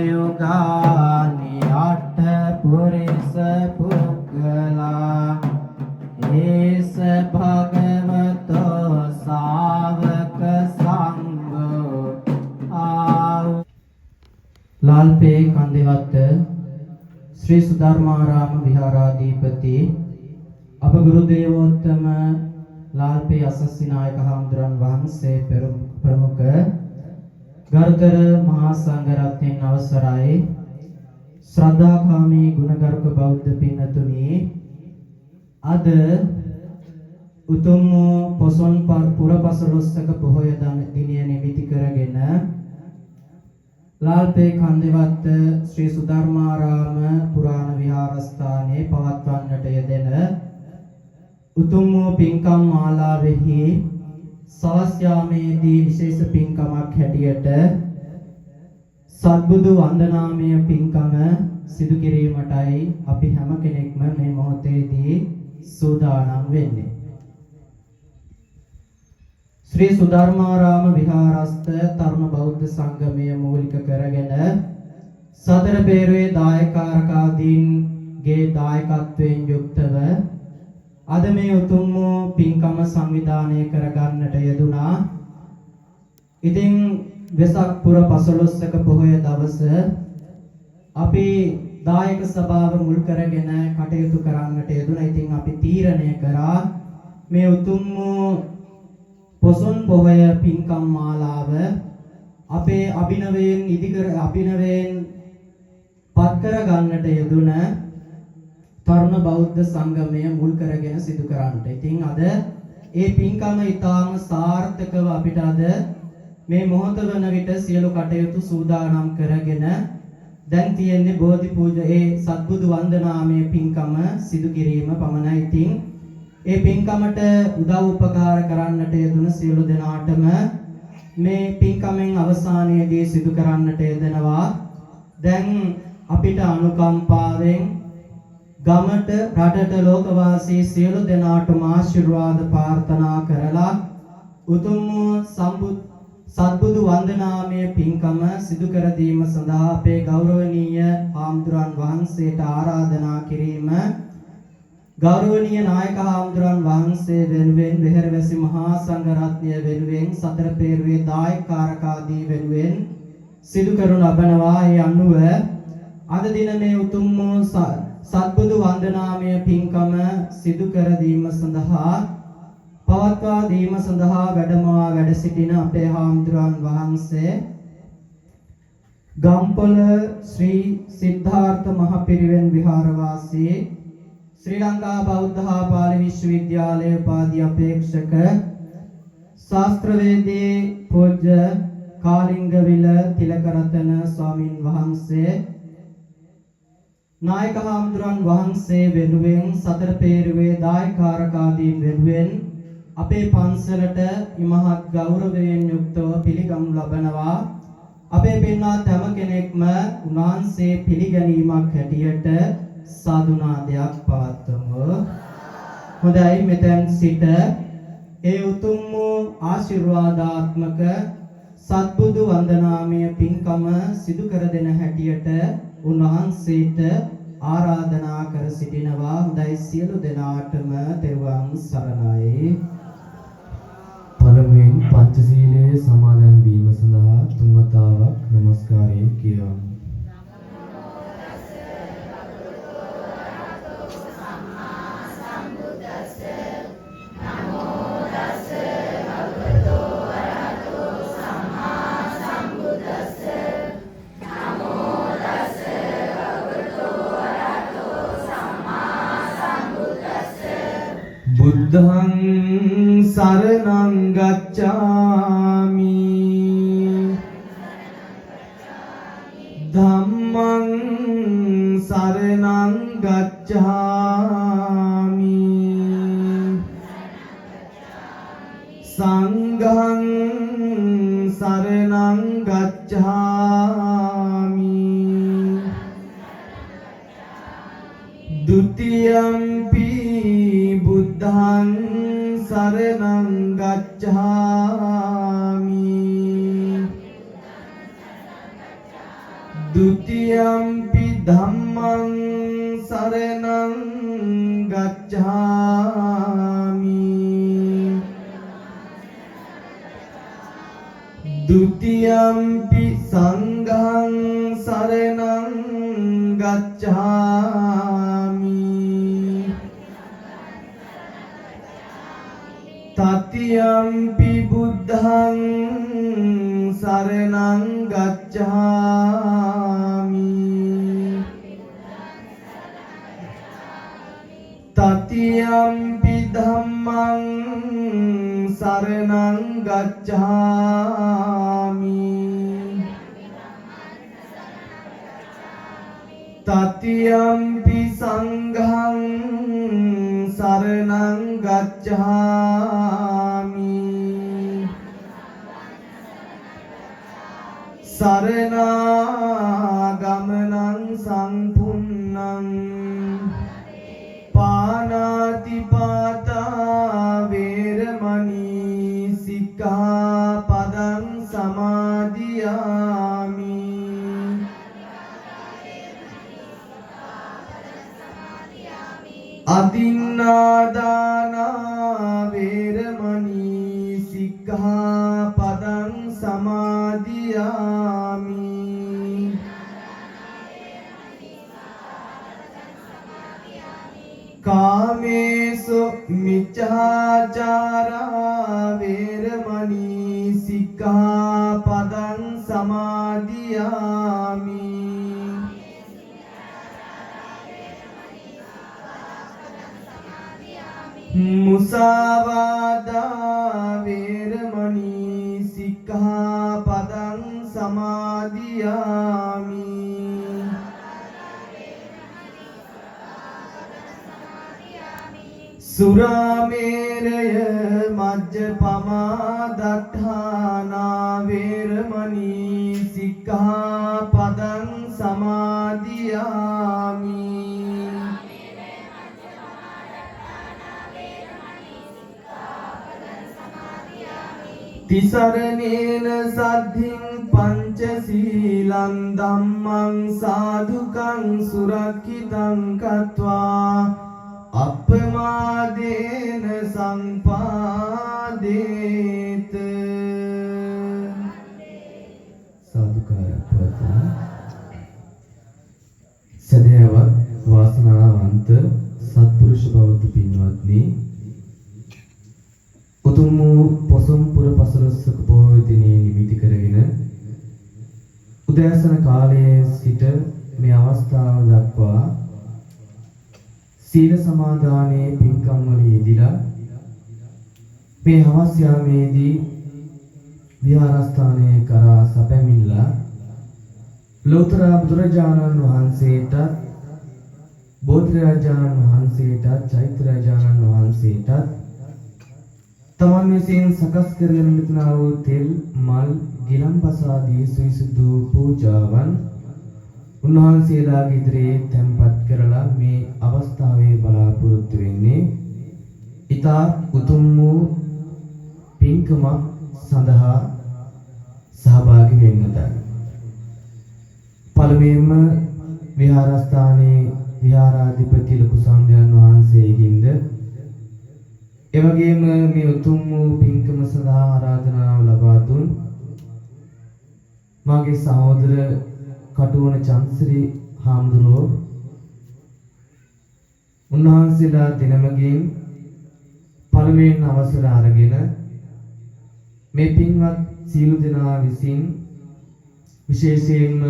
යුගානි අට්ඨ පුරිස පුද්ගලා ඒස භගවතෝ සාවක සංඝෝ ලාල්පේ කන්දේවත්ත ශ්‍රී සුධර්මාරාම විහාරාධිපති අප ගුරු දේවෝත්තම ලාල්පේ අසස්සි නායක හාමුදුරන් වහන්සේ ප්‍රමුඛ ගරුතර මහා සංඝරත්නයන් අවසරයි ශ්‍රද්ධාකාමී ගුණගරුක බෞද්ධ පින්නතුනි අද උතුම් පොසොන් පුරපසළොස්වක පොහොය දිනය නිමිති කරගෙන ලාල්පේ කන්දේවත්ත ශ්‍රී සුධර්මාරාම පුරාණ විහාරස්ථානයේ පවත්වන්නට යෙදෙන උතුම් පින්කම් මාලාවෙහි සවස් යාමේදී විශේෂ පින්කමක් හැටියට සත්බුදු වන්දනාමය පින්කම සිදු කිරීමටයි අපි හැම කෙනෙක්ම මේ මොහොතේදී සූදානම් වෙන්නේ. ශ්‍රී සුධර්මාරාම විහාරස්ථ තරුණ බෞද්ධ සංගමය මූලික කරගෙන සතර පෙරුවේ දායකාරකාදීන්ගේ දායකත්වයෙන් යුක්තව අද මේ උතුම් පින්කම සංවිධානය කරගන්නට යෙදුනා. ඉතින් වෙසක් පුර 15ක පොහොය දවස අපි දායක සභාව මුල් කරගෙන කටයුතු කරන්නට යෙදුණා. ඉතින් අපි තීරණය කරා මේ උතුම් පොසොන් පොහොය පින්කම් මාලාව අපේ අභිනවයෙන් පත් කර ගන්නට යෙදුන තරුණ බෞද්ධ සංගමය මුල් කරගෙන සිදු කරන්නට. ඉතින් අද ඒ පින්කම ඊටාම සාර්ථකව අපිට අද මේ මොහොත වන විට සියලු කටයුතු සූදානම් කරගෙන දැන් තියෙන්නේ බෝධි පූජා ඒ සත්බුදු වන්දනාමය පින්කම සිදු කිරීම පමණයි. ඉතින් ඒ පින්කමට උදව් උපකාර කරන්නට යෙදුන සියලු දෙනාටම මේ පින්කමෙන් අවසානයේදී සිදු කරන්නට යෙදෙනවා. දැන් අපිට අනුකම්පාවෙන් ගමට රටට ලෝකවාසී සියලු දෙනාටම ආශිර්වාද ප්‍රාර්ථනා කරලා උතුම් සත්බුදු වන්දනාමය පින්කම සිදු කර දීම සඳහා අපේ ගෞරවනීය හාමුදුරන් වහන්සේට ආරාධනා කිරීම ගෞරවනීය නායක හාමුදුරන් වහන්සේ වෙනුවෙන් වෙහෙරවැසි මහා සංඝරත්නය වෙනුවෙන් සතර පෙරුවේ දායකාරකාදී වෙනුවෙන් සිදු කරනු ලබනවා. ඒ අනුව අද දින මේ උතුම් සත්බුදු වන්දනාමය පින්කම සිදු කර දීම සඳහා පවත්වා දීම සඳහා වැඩ සිටින අපේ හාමුදුරන් වහන්සේ ගම්පොළ ශ්‍රී සිද්ධාර්ථ මහපිරිවෙන් විහාරවාසී ශ්‍රී ලංකා බෞද්ධ හා පාලි විශ්වවිද්‍යාලයේ උපාධි අපේක්ෂක ශාස්ත්‍රවේදී පූජ්‍ය කාලිංගවිල තිලකරතන ස්වාමින් වහන්සේ නායක හාමුදුරන් වහන්සේ වෙනුවෙන් සතර පෙරුවේ දායකාරකාදීන් වෙනුවෙන් අපේ පන්සලට ඉමහත් ගෞරවයෙන් යුක්තව පිළිගනු ලබනවා. අපේ පින්වත් හැම කෙනෙක්ම උන්වහන්සේ පිළිගැනීමක් හැටියට සාදුනාදයක් පවත්වමු. හොඳයි, මෙතෙන් සිට ඒ උතුම් ආශිර්වාදාත්මක සත්බුදු වන්දනාමය පින්කම සිදු කර දෙන හැටියට උන්වහන්සේට ආරාධනා කර සිටිනවා. හොඳයි, සියලු දෙනාටම තෙරුවන් සරණයි. පළමුවෙන් පංචශීලයේ සමාදන් වීම සඳහා තුන් වතාවක් নমස්කාරයෙන් කියවමු. බුද්ධං සරණං ගච්ඡාමි ධම්මං සරණං ගච්ඡාමි සංඝං සරණං ගච්ඡාමි ဒုတိယံ බුද්ධං සරණං ගච්ඡාමි ဒ Dutiyampi dhammang saranang gacchami. Dutiyampi sanghang saranang gacchami. Tatiyampi buddhang saranang gacchami. Tatiyampi dhammang saranang gacchami. Tatiyampi sanghang saranang gacchami. Saranaagamanang sampunnang panatipata veramani sikkhapadang samadhiyami. Adinādāna veramani sikkhapadang samadhiyami. Kāmesu miccācārā veramani sikkhapadang samadhiyami. Musāvādā veramani sikkhapadang samadhiyami. Surameraya majjapamā daṭṭhānā veramani sikkhapadang samadhiyami. Tisaranena saddhiṃ pañcasīlaṃ dhammang sādhukang surakkitaṃ kattvā appamādena sampādeta. Sadhukara pratana. සදහවත් වාසනාවන්ත සත්පුරුෂ බෞද්ධ පින්වත්නි, උතුම් වූ පොසොන් පුර පසළොස්වක පොහොය දිනේ නිමිති කරගෙන උදෑසන කාලයේ සිට මේ අවස්ථාව දක්වා සීල සමාදානයේ පින්කම් වල යෙදিলা මේ හවස් යාමේදී විහාරස්ථානයේ කරා සැපැමිණලා ලෝතර බුදුරජාණන් වහන්සේට බෝධිරජාණන් වහන්සේට චෛත්‍යරජාණන් වහන්සේට තමන් විසින් සකස් කරගෙන සිටිනා වූ තෙල් මල් ගිලන්පස ආදී සවිසුදු පූජාවන් උන්වහන්සේලාගේ ඉදිරියේ තැන්පත් කරලා මේ අවස්ථාවේ බලාපොරොත්තු වෙන්නේ ඊතා උතුම් වූ පින්කමක් සඳහා සහභාගී වෙන්නටයි. පළමුවෙන්ම විහාරස්ථානයේ විහාරාධිපති ලොකු සම්දයන් වහන්සේගෙන්ද එවැගේම මේ උතුම් වූ පින්කම සඳහා ආරාධනාව ලබා දුන් මාගේ සහෝදර කටුවන චන්ද්‍රශ්‍රී හාමුදුරුවෝ උන්වහන්සේලා දිනමගින් පළමුවෙන් අවසර අරගෙන මේ පින්වත් සීල දෙනා විසින් විශේෂයෙන්ම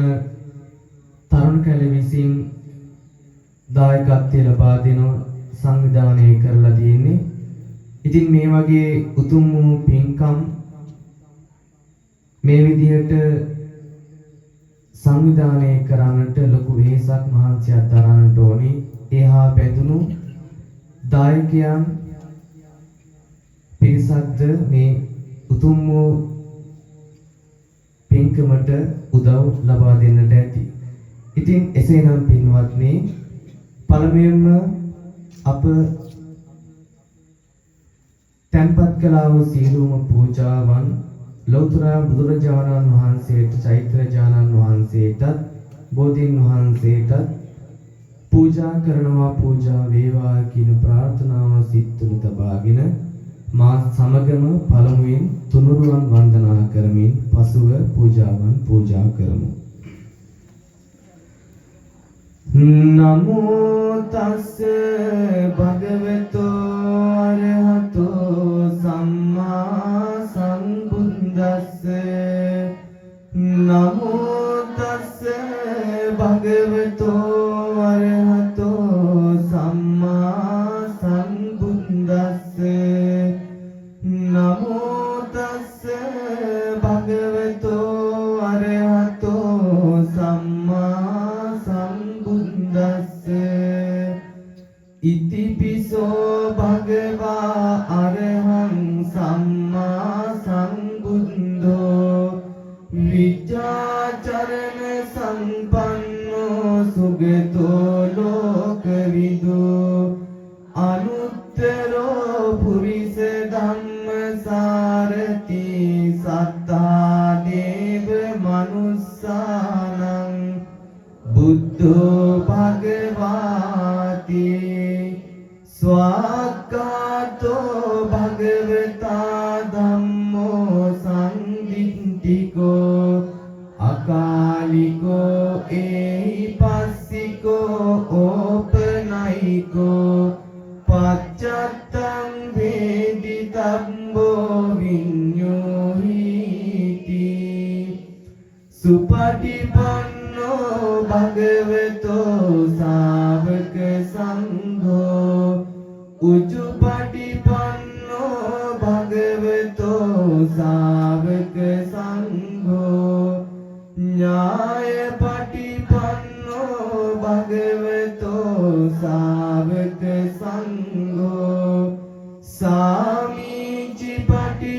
තරුණ කැල විසින් දායකත්වය ලබා දෙන සංවිධානය කරලා තියෙන්නේ. ඉතින් මේ වගේ උතුම් වූ පින්කම් මේ විදිහට සංවිධානය කරන්නට ලොකු වෙහෙසක් මහන්සියක් දරන්නට ඕනි. එහා බැඳුණු දායකයන් පිරිසක්ද මේ උතුම් වූ පින්කමට උදව් ලබා දෙන්නට ඇති. ඉතින් එසේනම් පින්වත්නි, පළමුවෙන්ම අප තැන්පත් කළා වූ සීලෝම පූජාවන් ලෞතර බුදුරජාණන් වහන්සේට චෛත්‍යරජාණන් වහන්සේට බෝධීන් වහන්සේටත් පූජා කරනවා පූජා වේවා කියන ප්‍රාර්ථනාව සිත් තුළ තබාගෙන මා සමගම පළමුවෙන් තුනුරුවන් වන්දනා කරමින් පසුව පූජාවන් පූජා කරමු. නමෝ තස්ස භගවතෝ අරහතෝ සම්මා සම්බුද්දස්ස නමෝ තස්ස භගවතෝ අරහතෝ සම්මා සම්බුද්දස්ස නමෝ තස්ස භගවතෝ අරහතෝ සම්මා සම්බුද්දස්ස ඉතිපිසෝ භගවා අරහං සම්මා සම්බුද්ධෝ විජ්ජාචරණ සම්පන්නෝ සුගතෝ ලෝකවිදු අනුත්තරෝ පුරිස ධම්මසාරති සත්තා දේව මනුස්සානං බුද්ධෝ භගවාති ස්වාක්ඛාතෝ භගවතා ධම්මෝ සංදිට්ඨිකෝ අකාලිකෝ ඒහිපස්සිකෝ ඕපනයිකෝ පච්චත්තං වේදිතබ්බෝ විඤ්ඤෝහිති සුපටිපන්නෝ භගවතෝ සාවක සංඝෝ උජුපටිපන්නෝ භගවතෝ සාවක සංඝෝ ඥායපටිපන්නෝ භගවතෝ සාවක සංඝෝ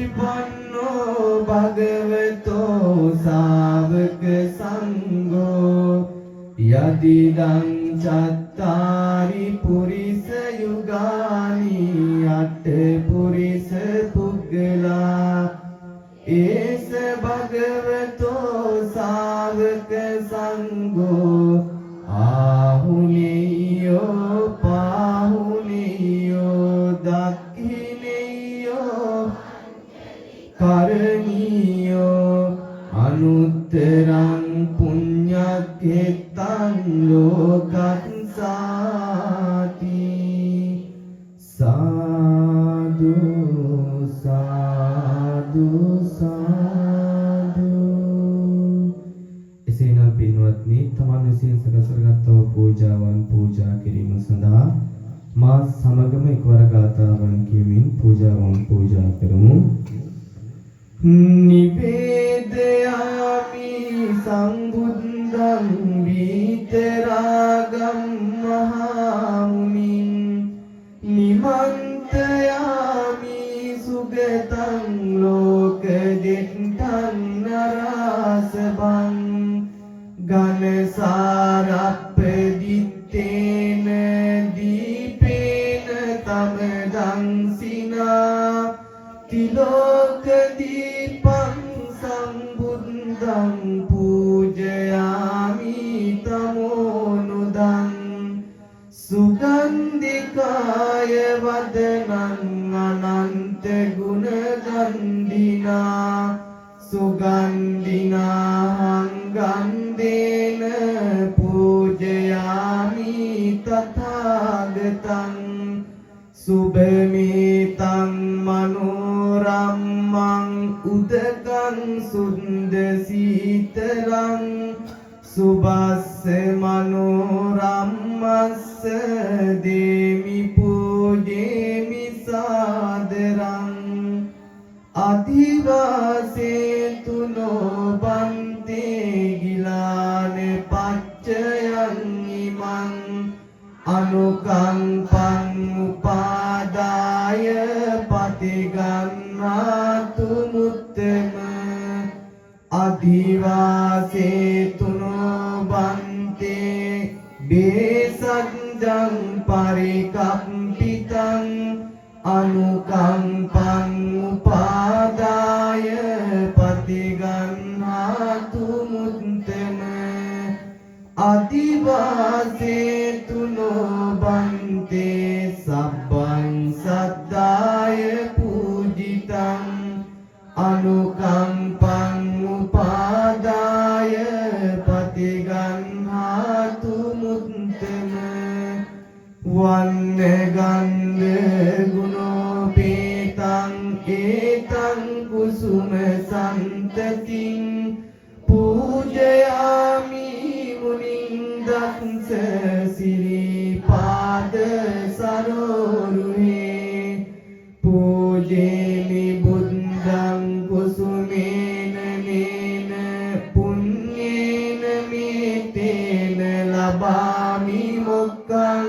සාමීචිපටිපන්නෝ භගවතෝ සාවක සංඝෝ යදිදං චත්තාරි පුරිස යුගානි අට පුරිස පුග්ගලා ඒස භගවතෝ සාවක සංඝෝ ආහුනේයෝ පාහුනේයෝ දක්ඛිනේයෝ කරණීයෝ අනුත්තරං පුඤ්ඤක්ඛෙත්තං ලෝකස්සාති සාදු සාදු සාදු. එසේනම් පින්වත්නි, තමන් විසින් සකස් කරගත් පූජාවන් පූජා කිරීම සඳහා මා සමගම එක්වර ගාථාවන් කියමින් පූජාවන් පූජා කරමු. නිවේදයාමි සම්බුද්ධං විතරාගම් මහාමුනින් නිමන්තයාමි සුගතං ලෝකදෙත්තං නරාසබං ඝනසාරප්පදිත්තේන දීපේන තමදං සිනා තිලෝක දීපං සම්බුද්ධං පූජයාමි තමෝනුදං සුගන්ධිකාය වදනං අනන්ත ගුණ ගන්ධිනා සුගන්ධිනා ගන්ධේන පූජයාමි තථාගතං සුභමේතං මනෝරම්මං උදකං සුන්ද සීතලං සුබස්ස මනෝරම්මස්ස දේමි පූජේමි සාදරං අධිවාසේතු නොබන්තේ ගිලාන පච්චයන් ඉමං අනුකම්පං උපාදාය පටිගන්නාතු මුත්තම අධිවාසේතු නොබන්තේ බේසජ්ජං පරිකම්පිතං අනුකම්පං උපාදාය පටිගන්නාතු මුත්තම අදිවාසේතුනෝ බන්තේ සබ්බං සද්දාය පූජිතං අනුකම්පං උපාදාය පතිගන්හාතු මුත්තම වන්න ගන්ධ ගුණෝපේතං ඒතං කුසුම සන්තතින් පූජයාමි මුනින්දක්ස සිරිපාද සරෝරුහේ පූජේමි බුද්ධං කුසුමේන නේන පුඤ්ඤේන මේතේන ලබාමි මොක්ඛං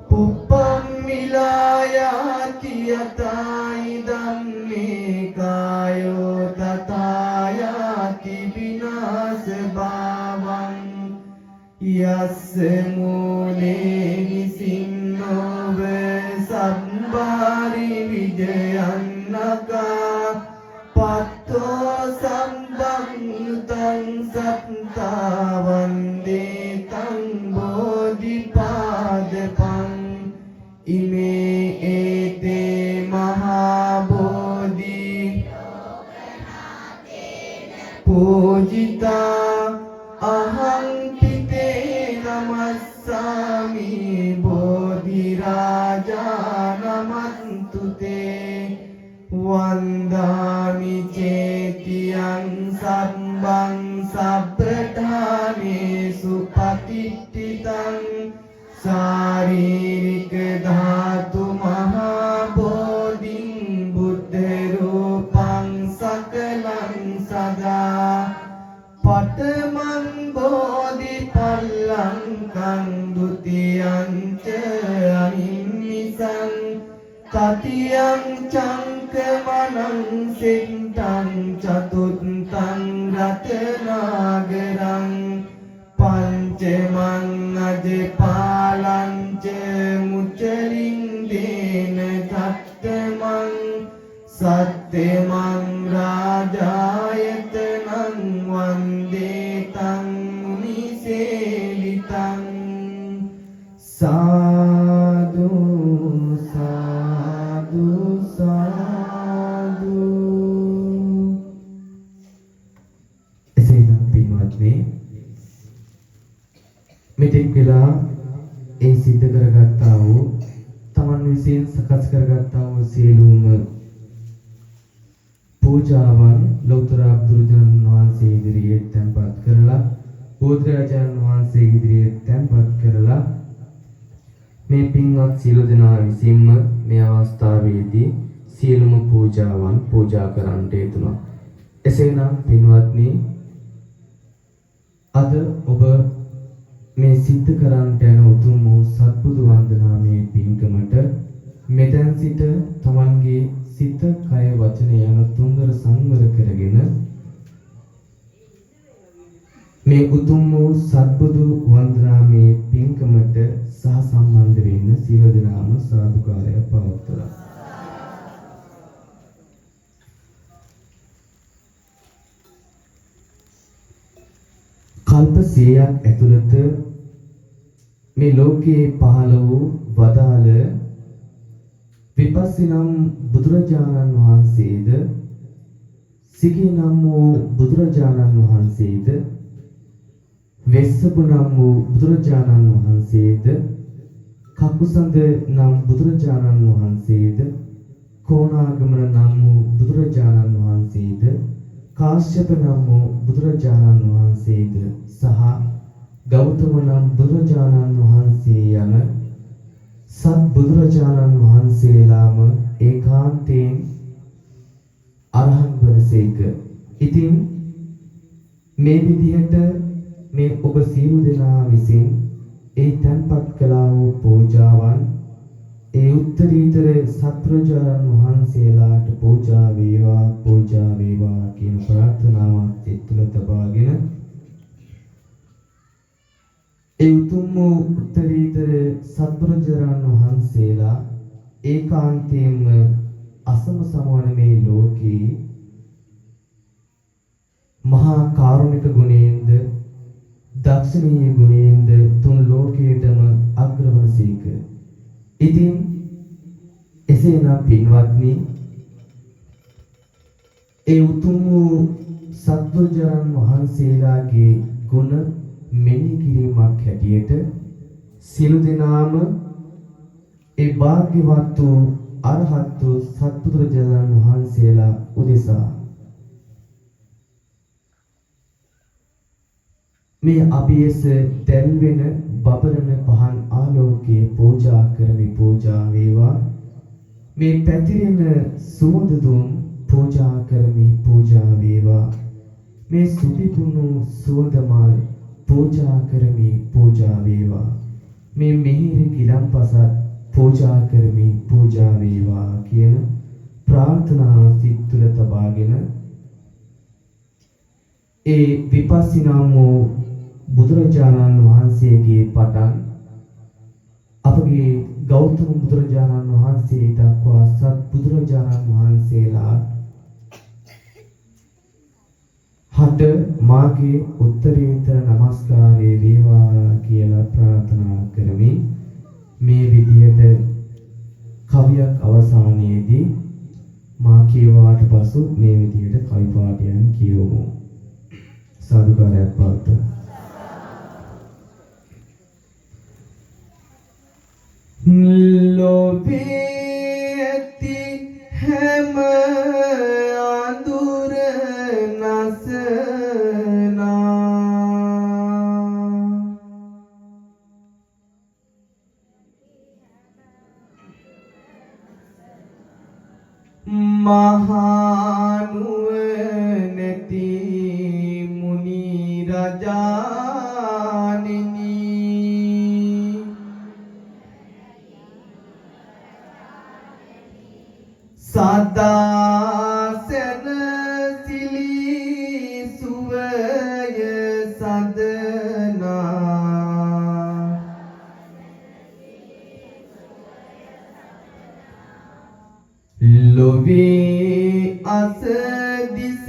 පුප්පම් මිලායාති යතයි ධම්මේ කායෝ තථායාති විනාශ භාවං යස්ස මූලේ නිසින්නෝව සම්බාරි විජයන්නකා පත්තෝ සම්බන්තං සත්තාවන්දේ තං බෝධිපාදපං ඉමේ ඒතේ මහා බෝධි පූජිතා අහං පිතේ නමස්සාමි බෝධි රාජා නමන්තුතේ වන්දාමි චේතියං සම්බං සබ්බඨානේසු පතිට්ඨිතං शारीरिक धातु महाबोधिं बुद्ध रूपं सकलं सदा पटमं बोधि पल्लंकं द्वितीयं च अहिंसं तृतीयं चंकमनं सिद्धं चतुर्थं रत्नागरं पंचमं अजपालञ्च मुचलिङ्गेन सप्तमं सत्यमं राजायतनं वन्दे तं मुनिसेवितं साधु साधु साधु එසේනම් පින්වත්නි මෙතෙක් වෙලා ඒ සිද්ධ කරගත්තා වූ තමන් විසින් සකස් කරගත්තා වූ සියලුම පූජාවන් ලෞතර බුදුරජාණන් වහන්සේ ඉදිරියේ තැන්පත් කරලා බුදුරජාණන් වහන්සේ ඉදිරියේ තැන්පත් කරලා මේ පින්වත් සියලු දෙනා විසින්ම මේ අවස්ථාවේදී සියලුම පූජාවන් පූජා කරන්නට යෙදුණා. එසේනම් පින්වත්නි අද ඔබ මේ සිද්ධ කරන්නට යන උතුම් වූ සත්බුදු වන්දනාමේ පින්කමට මෙතෙන් සිට තමන්ගේ සිත, කය, වචන යන තුන්දර සංවර කරගෙන මේ උතුම් වූ සත්බුදු වන්දනාමේ පින්කමට සහ සම්බන්ධ වෙන්න සියලු දෙනාම සාදුකාරය පවත්වලා කල්ප 100ක් ඇතුළත මේ ලෝකයේ පහළ වූ වදාළ විපස්සිනම් බුදුරජාණන් වහන්සේද සිගී නම් වූ බුදුරජාණන් වහන්සේද වෙස්සපු නම් වූ බුදුරජාණන් වහන්සේද කකුසඳ නම් බුදුරජාණන් වහන්සේද කොණාගමන නම් වූ බුදුරජාණන් වහන්සේද කාශ්‍යප නම් වූ බුදුරජාණන් වහන්සේද සහ ගෞතම නම් බුදුරජාණන් වහන්සේ යන සත් බුදුරජාණන් වහන්සේලාම ඒකාන්තයෙන් අරහත් වනසේක. ඉතින් මේ විදිහට මේ ඔබ සියලු දෙනා විසින් ඒ තන්පත් කළා වූ පූජාවන් ඒ උත්තරීතර සත්පුරුෂයන් වහන්සේලාට පූජා වේවා කියන ප්‍රාර්ථනාවත් එතුළ තබාගෙන ඒ උතුම් වූ උත්තරීතර සත්පුරුෂයන් වහන්සේලා ඒකාන්තයෙන්ම අසම සමවන මේ ලෝකේ මහා කාරුණික ගුණයෙන්ද දක්ෂණීය ගුණයෙන්ද තුන් ලෝකයටම අග්‍රවනසේක. ඉතින් එසේනම් පින්වත්නි, ඒ උතුම් වූ සත්බුදුරජාණන් වහන්සේලාගේ ගුණ මෙනෙහි කිරීමක් හැටියට සියලු දෙනාම ඒ භාග්‍යවත් වූ අරහත් වූ සත්බුදුරජාණන් වහන්සේලා උදෙසා මේ අභියස දැල්වෙන බබරන පහන් ආලෝකයේ පූජා කරමි. පූජා වේවා. මේ පැතිරෙන සුවඳ දුම් පූජා කරමි. පූජා වේවා. මේ සුපිපුණු සුවඳ මල් පූජා කරමි. පූජා වේවා. මේ මිහිරි ගිලම්පසත් පූජා කරමි. පූජා වේවා කියන ප්‍රාර්ථනාව සිත් තුළ තබාගෙන ඒ විපස්සිනා වූ බුදුරජාණන් වහන්සේගේ පටන් අපගේ ගෞතම බුදුරජාණන් වහන්සේ දක්වා සත් බුදුරජාණන් වහන්සේලා හට මාගේ උත්තරීතර නමස්කාරය වේවා කියලා ප්‍රාර්ථනා කරමින් මේ විදියට කවියක් අවසානයේදී මා කියවාට පසු මේ විදියට කවි පාඨයන් කියවමු. සාදුකාරයක් පවත්වමු. ලෝභී ඇති හැම අඳුර නසනා මහනුවණැති මුනි රජාණෙනි සදා සැනසිලි සුවය සදනා ලොවේ අස දිස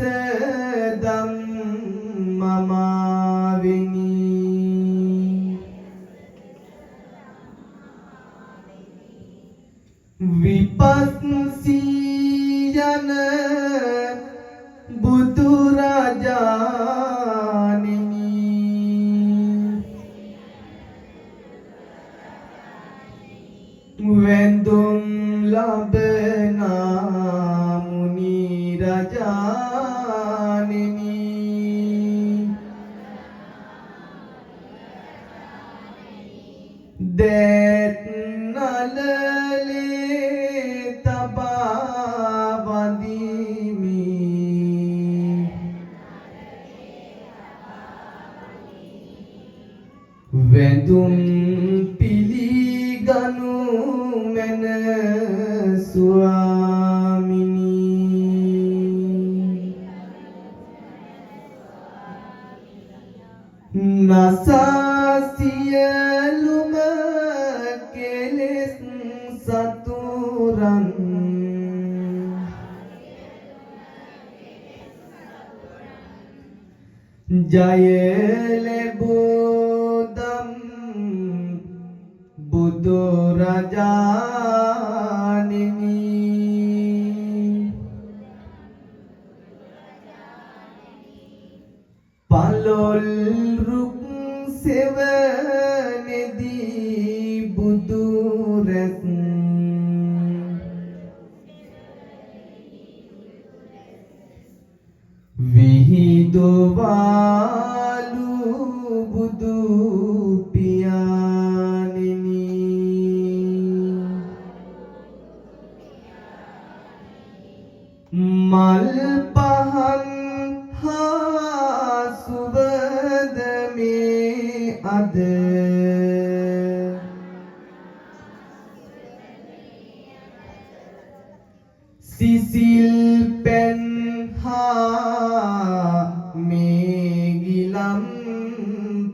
ධම්මමාවෙනි විපස්සී යන බුදුරජාණෙනි වැඳුම් ලබනා මුනි රජාණෙනි දෙත් නලලේ තබා වඳිමි වැඳුම් පිළිගනු මැන ස්වාමිනී නසසියලුම කෙලෙස් සතුරන් ජය ලැබුදම් බුදුරජාණෙනි පලොල් රුක් සෙවණෙදී බුදු රැස් විහිදුවාලු බුදු පියාණෙනි මල් පහන් හා සුවඳ මේ අද සිසිල් පෙන් හා මේ ගිලම්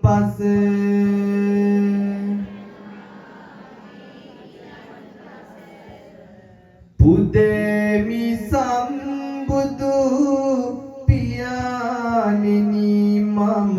පස පුදෙමි සම්බුදු පියාණෙනි මම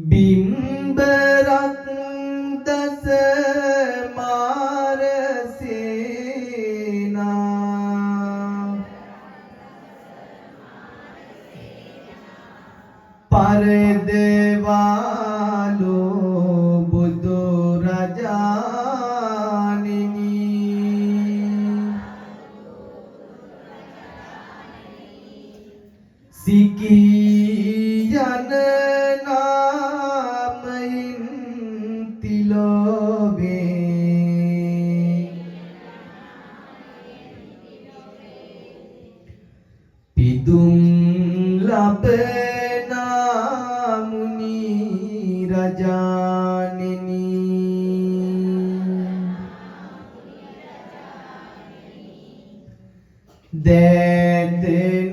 බිම්බරක් දස මාරසේනා පරදවාලෝ බුදු රජාණෙනි සිකී යන නාමයෙන් තිලෝවේ පිදුම් ලබනා මුනි රජාණෙනි දෑත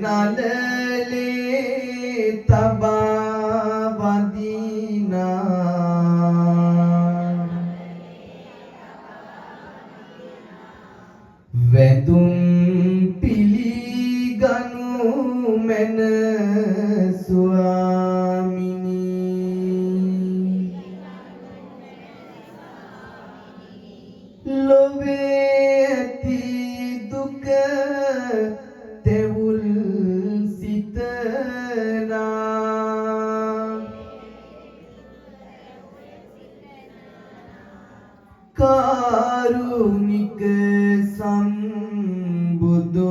නලලේ තබා වදිනා වැඳුම් පිළිගනු මැන ස්වාමිනී ලොවේ ඇති දුක තෙවුල් සිතනා කාරුණික සම්බුදු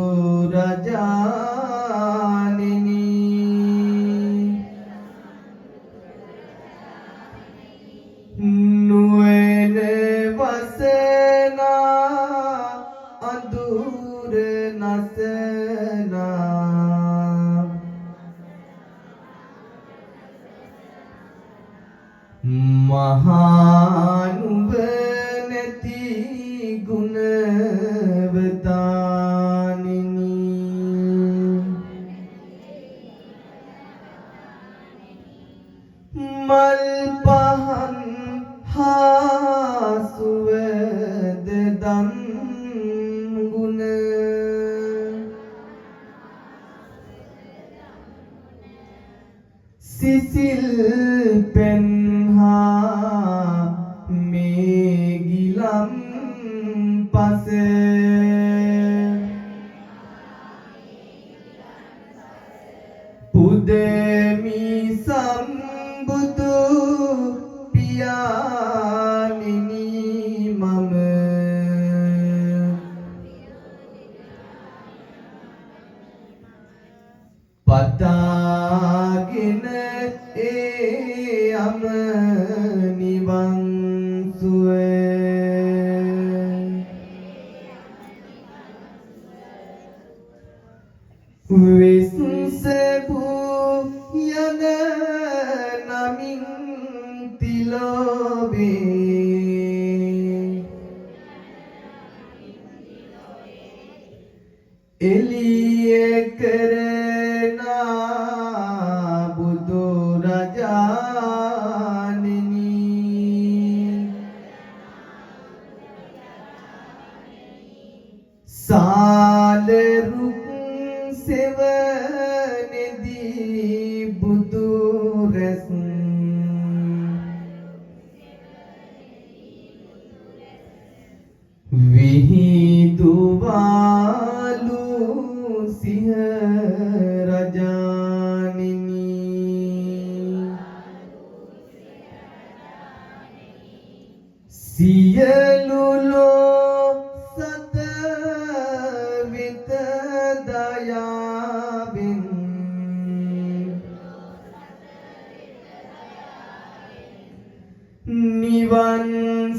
රජාණෙනි නුවණ වසනා අඳුර නසනා මහානුවණැති ගුණවතානිනි මල් පහන් හා සුවඳ දම් ගුණ සිසිල් පෙන්හා මේගිලම් පස පුදමි සම්බුදු පියාණෙනි මම පතාගෙන යම නිවන් සුව විස්සපු යන නමින් තිලෝවේ එළිය කරනා බුදු රජාණෙනි සාලරුක් සෙවණෙදී බුදු රැස් විහිදුවාලු සිහ රජාණෙනි සියලු ලෝ සත වෙත දයාවෙන් නිවන්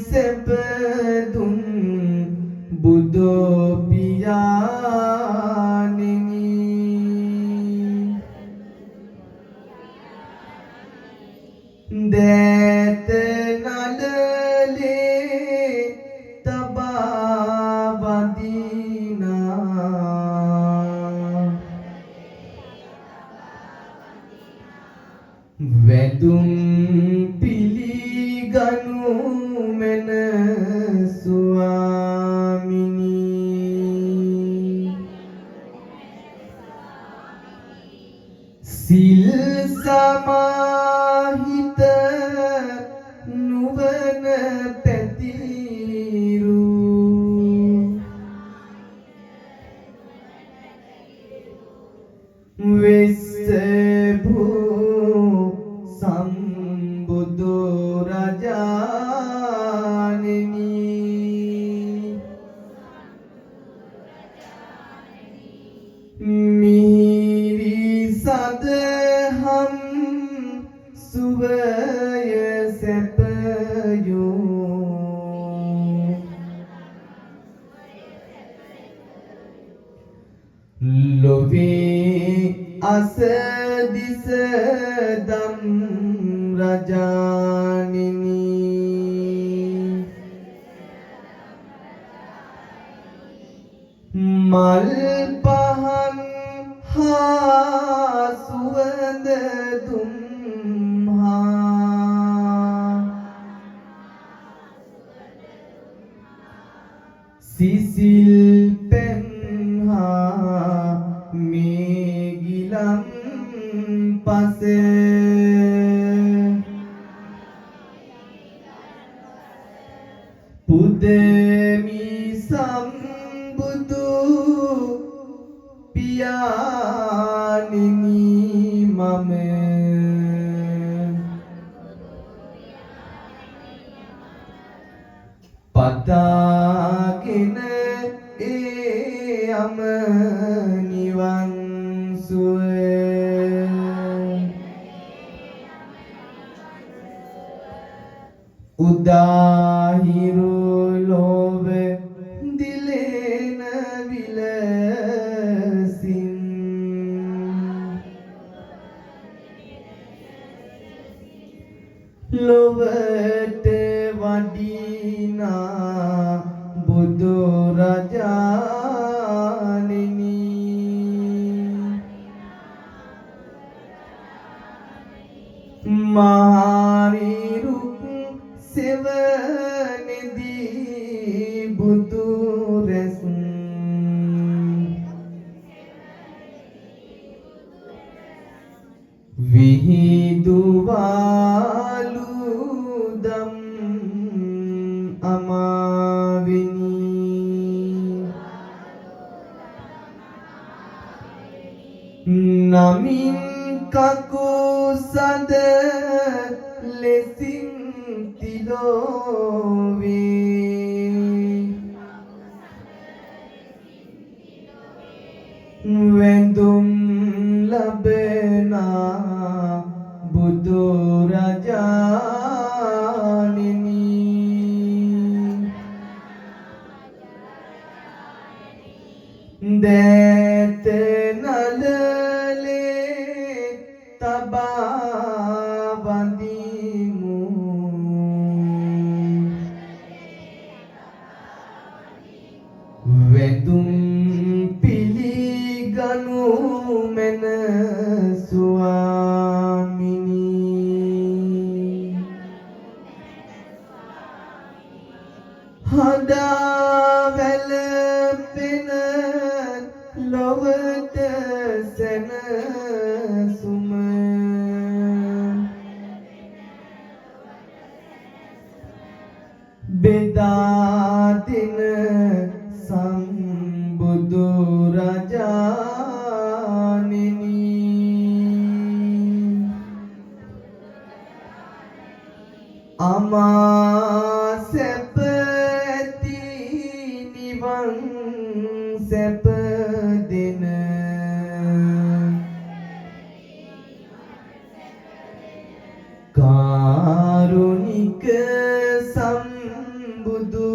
සැප දුන් බුදු පියාණෙනි දෑත නලලේ තබා වදිනා වැඳුම් පිළිගනු මැන ස්වාමිනී සිල් සමාහිත සුවය සැපයූ ලොවේ අසදිස දම් රජානිනි මල් පහන් හා සුවඳ දුම්හා සිසිල් පෙන්හා මේ ගිලම් පසේ පුදමි සම්බුදු පියාණෙනි මම පතාගෙන යම නිවන් සුව උදාහිරු ලෝභ දිලේන විලසින් ලොවට වඩිනා බුදු රජාණෙනි මාරිරු සෙවණෙදී බුදු රැස් විහිදුවාලු දම් අමාවිනි නමින් කකුසඳ ලෙසින් තිලෝවේ වැඳුම් ලබනා බුදු රජාණෙනි දෑත නලලේ තබා වඳිමු වැඳුම් පිළිගනු මැන ස්වාමිනී හදා වැළපෙන ලොවට සැනසුම බෙදා දෙන සම්බුදු රජාණෙනි අමා සැප ඇති නිවන් සැප දෙන කාරුණික සම්බුදු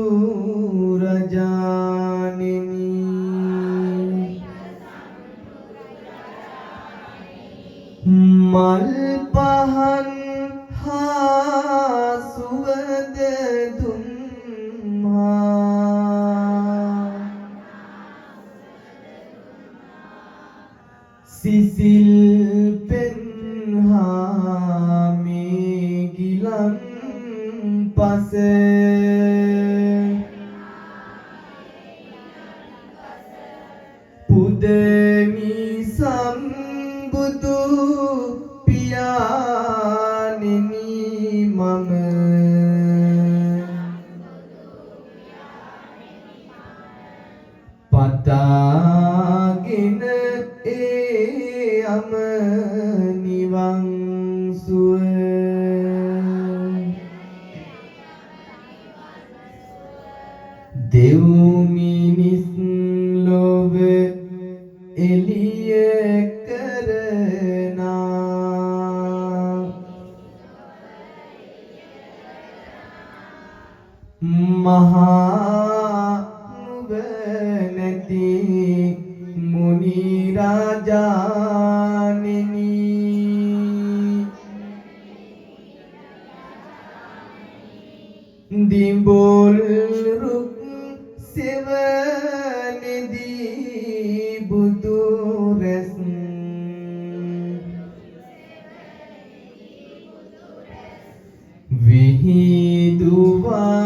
රජාණෙනි මල් පහන් හා සුවඳ දුම්හා සිසිල් පෙන්හා මේ ගිලන් පසේ පුදමි සම්බුදු පියාණෙනි මම පතාගෙන යම නිවන් සුව දෙව් මිනිස් ලොව එළිය කරනා මහා නුවණැති මුනි රාජාණෙනි දිඹුල් රුක් සෙවණෙදී බුදු රැස්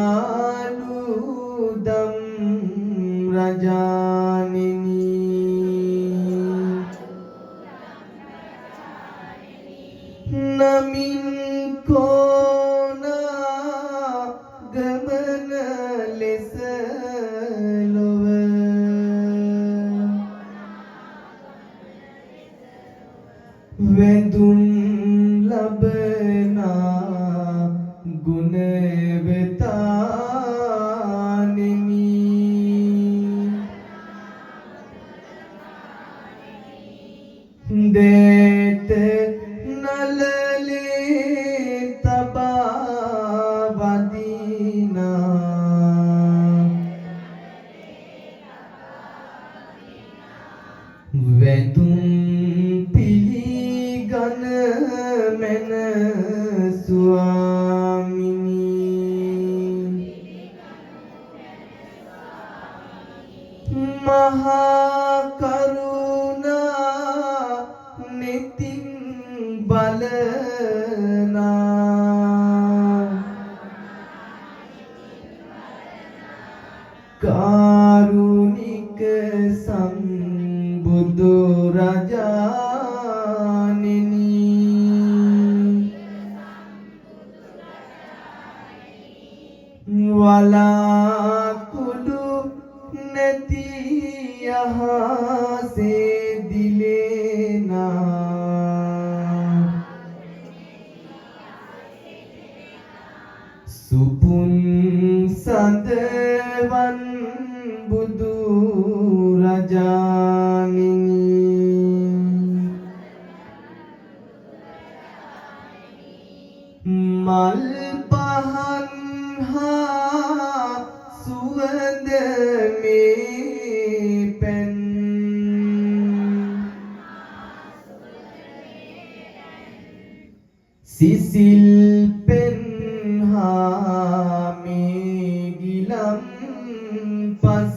විහිදුවාලු දම් රජාණෙනි නමින් කොනා ගමන ලෙස ලොව වැඳුම් ලබනා ගුණවතානෙනි දේත නලලේ තබා වදිනා වැඳුම් පිළිගන මැන ස්වාමිනී මහා කරුණා නෙතින් බලනා කාරුණික සම්බුදු රජාණෙනි වලාකුළු නැති යහසේ දිලෙනා සුපුන් සඳවන් බුදු රජාණෙනි මල් පහන් හා සුවඳ මේ පැන් සිසිල් පෙන් හා මේ ගිලම් පස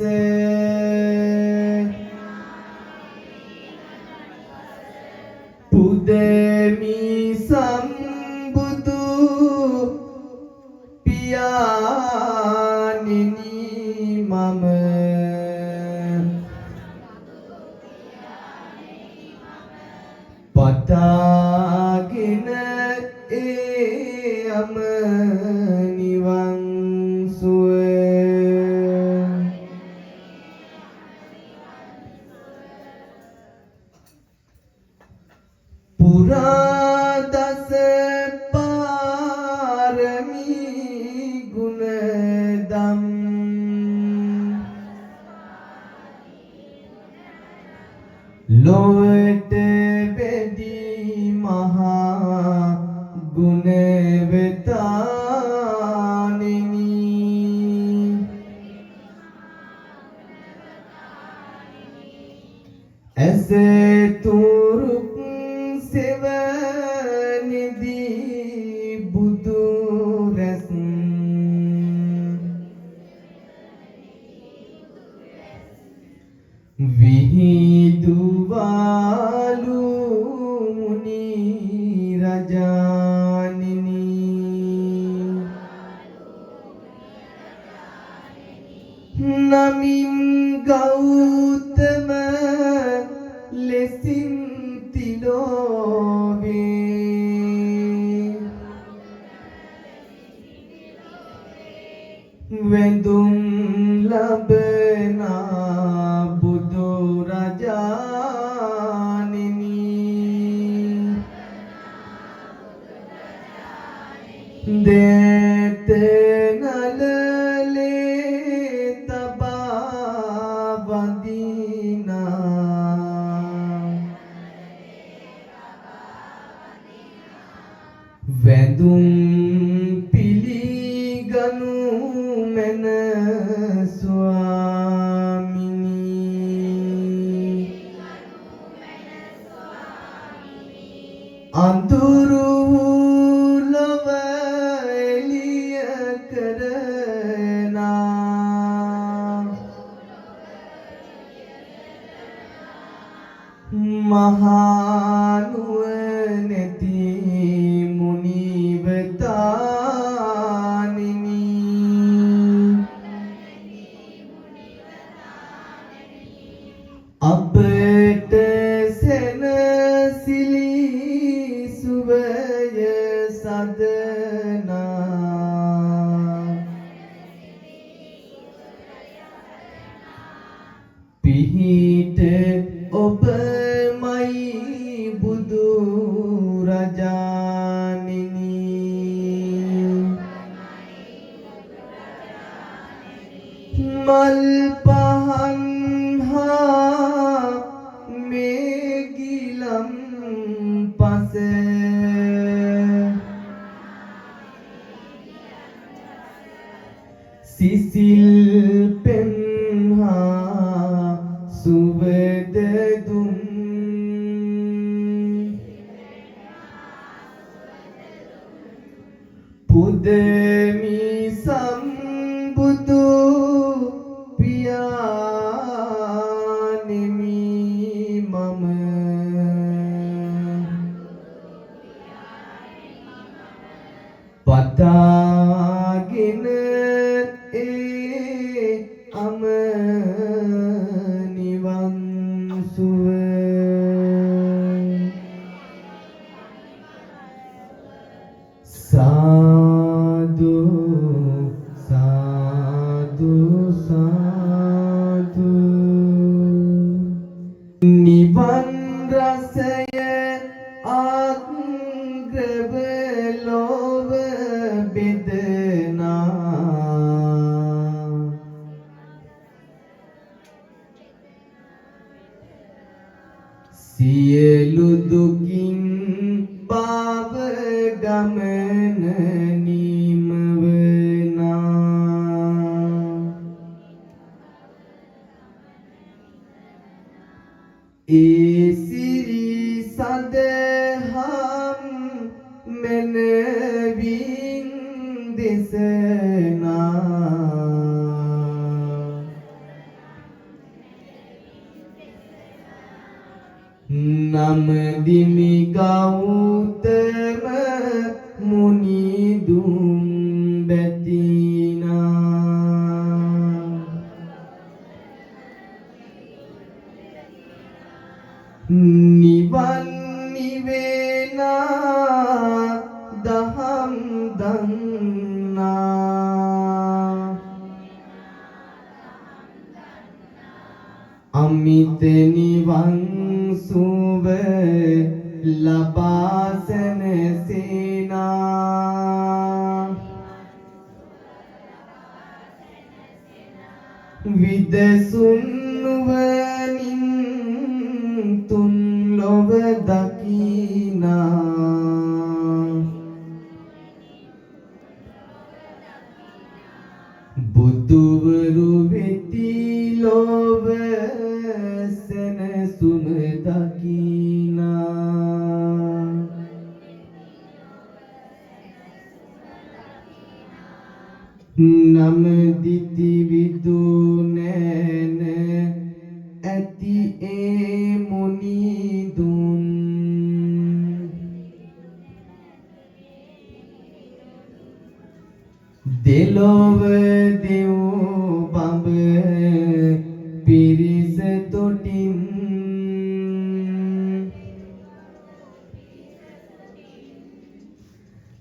පුදමි සම්බුදු පියාණෙනි මම පතාගෙන යම නිවන් සුව පුරා දස පාරමී ගුණදම් ලොවට වෙදි මහා ගුණවතානෙනි ඇස තුරුක් සෙවණෙදී බුදු රැස් විහිදුවාලු මුනි රජාණෙනි නමින් ගෞතම ලෙසින් තිලෝවේ වැඳුම් ලබනා බුදු රජාණෙනි දේත නලලේ තබා වදිනා වැඳුම් පිළිගනු සුවය සදනා පිහිට ඔබමයි බුදු රජාණෙනි මල් පහන් හා මේගිලම් පස සිසිල් පෙන්හා සුවද දුම් පුදමි සම්බුදු පියාණෙමි මම පතාගෙන අම නිවන් සුව සාදු සාදු සාදු නිවන් රසය අග්‍රව ලොව බෙදනා සියලු දුකින් බව ගමන නිමවනා ඒ සිරි සදහම් මනවින් දෙසනා නම දිමි ගෞතම මුනි දුම් බැතිනා නිවන් නිවේනා දහම් දන්නා අමිත නිවන් සුව ලබා සැනසෙනා විදසුන් නුවණින් තුන් ලොව දකිනා බුදුවරු වෙති ලොව සැනසුම දකිනා නම දිති විදු නෑන ඇති ඒ මුනි දුන් දෙලොව දෙව් බඹ පිරිස තොටින්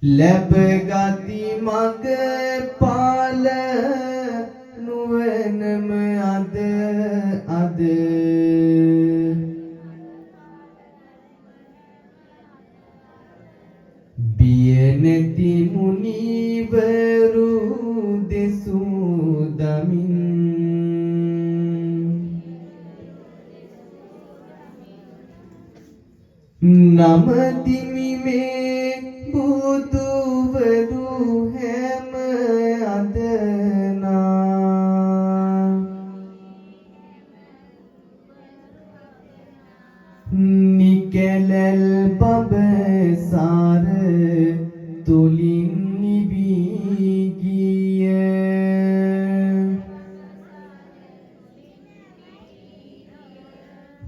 ලැබ ගති මග පාල නුවණම අද අද බිය නැති මුනිවරු දෙසූ දමින් නම දිමි මේ බුදුවරු හැම අදනා නිකලල් බබසාර තුලින් නිවී ගිය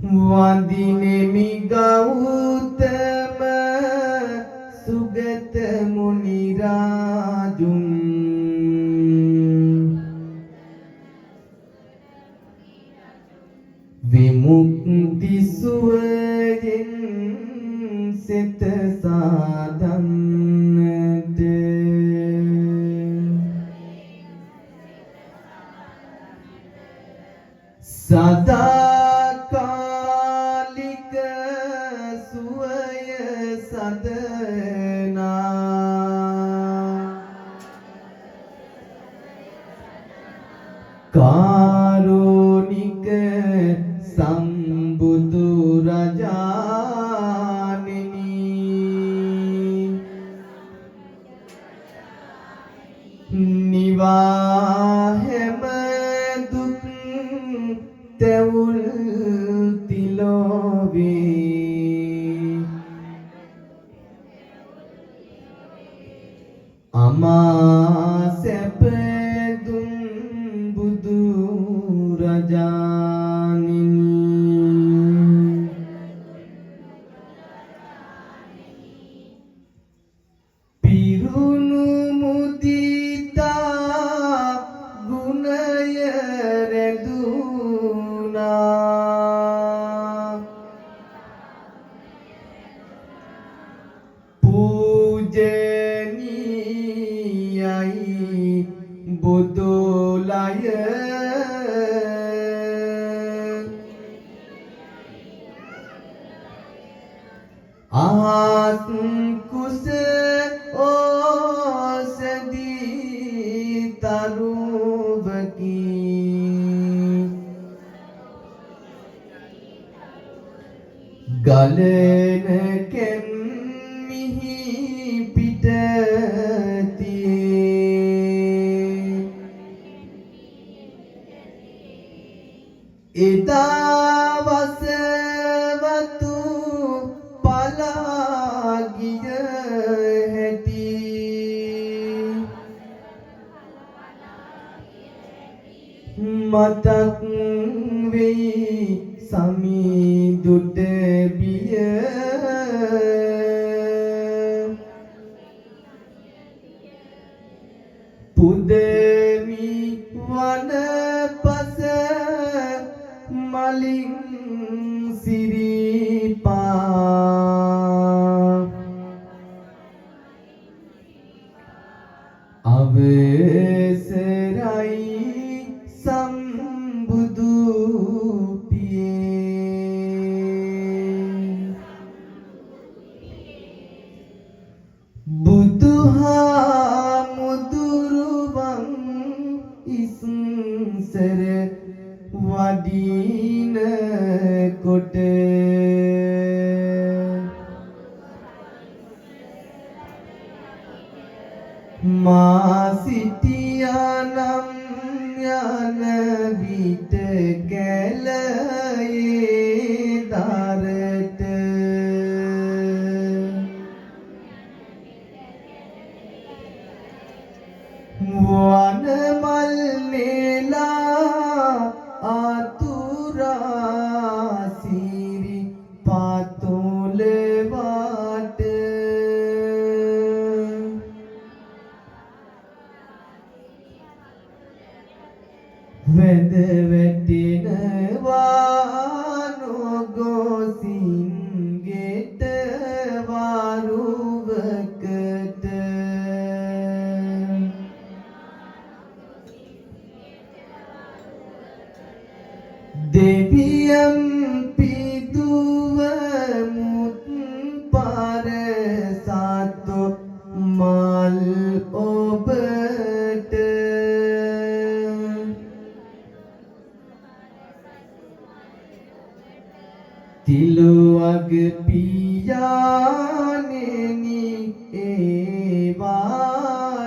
වඳිනෙමි ගෞතම සුගත මුනි රාජුන් විමුක්ති සුවයෙන් සිත සා සදාකාලික සුවය සදනා කාරුණික සම්බුදු රජාණෙනි නිවාහෙම දුක් තෙවුල් තිලෝවේ අමා සැප දුන් බුදු රජාණෙනි පිරුණු මුදිතා ගුණය රැඳුණා පූජනීයයි බුදුලය ආත් කුස ඕසදී තරුවකි ගලන කෙම්මිහි පිටතියේ එදා වසවතු පලාගිය හැටි මතක් වෙයි සමිඳුට බිය පුදමි වනපස මලින් සිරිපා අවසරයි සම්බුදු පියේ බුදුහාමුදුරුවන් ඉස්සර වඩින කොට මා සිටියානම් යන විට කැලයේ දරට වනමල් නෙලා ආතුරා සිරි පාතොල වාට වැද වැටෙනවා නොගොසින් ගෙට වරුවකට දෙවියන් පිදුව මුත් පාර සතු මල් ඔබට තිලුවග පියාණෙනි ඒවා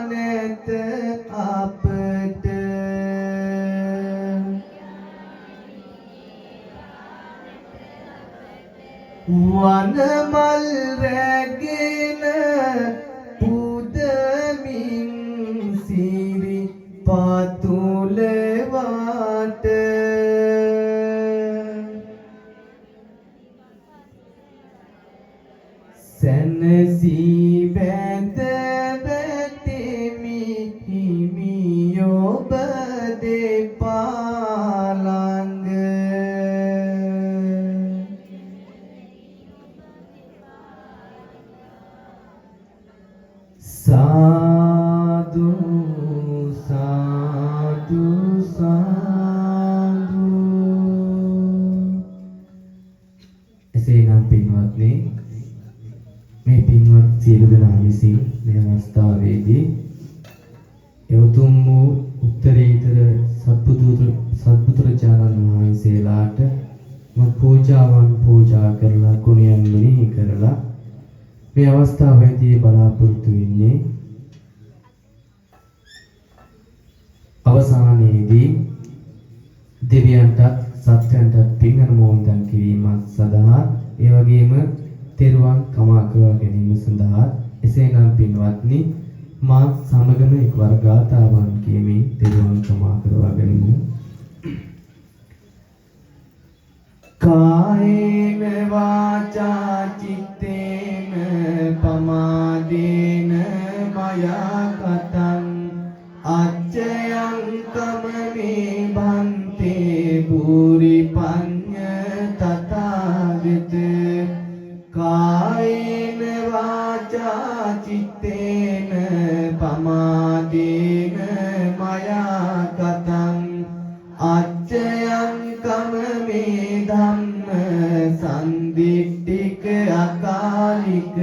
නැත අපට වනමල් රැගෙන පුදමින් සිරි පාතුල වාට සැනසී වැද වැටෙමි හිමි ඔබ දෙපා ළඟ සාදු සාදු සාදු විසින් මේ අවස්ථාවේදී එවතුම් වූ උත්තරීතර සත්පුත්‍රජානන් වහන්සේලාට පූජාවන් පූජා කරලා ගුණයන් මෙනෙහි කරලා මේ අවස්ථාවේදී බලාපොරොත්තු වෙන්නේ අවසානයේදී දෙවියන්ට සත්‍යයන්ට පින් අනුමෝදන් කිරීමත් සඳහා ඒ වගේම තෙරුවන් කමා කරවා ගැනීම සඳහා එසේනම් පින්වත්නි මා සමගම එක්වර ගාථාවන් කියමින් තෙරුවන් කමා කරවා ගනිමු. කායේන වාචා චිත්තේන පමාදේන මයා කතං අච්චයං කමනේ භන්තේ භූරි පඤ්ඤ තථාගත කායේන වාචා චිත්තේන පමාදේන මයා කතං අච්චයං කමනේ ධම්ම සම්දිට්ඨික අකාලික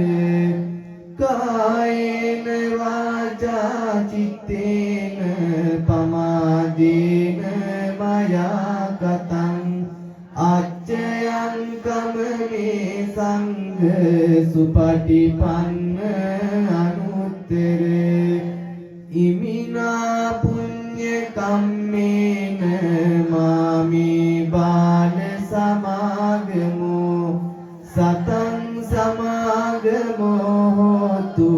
කායේන වාචා චිත්තේන පමාදේන මයා කතං අච්චයං කමනේ සංඝ සුපටිපන්න අනුත්තර ඉමිනා පුඤ්ඤ කම්මේන මාමේ බාල සමාගමෝ සතං සමාගමෝ හෝතු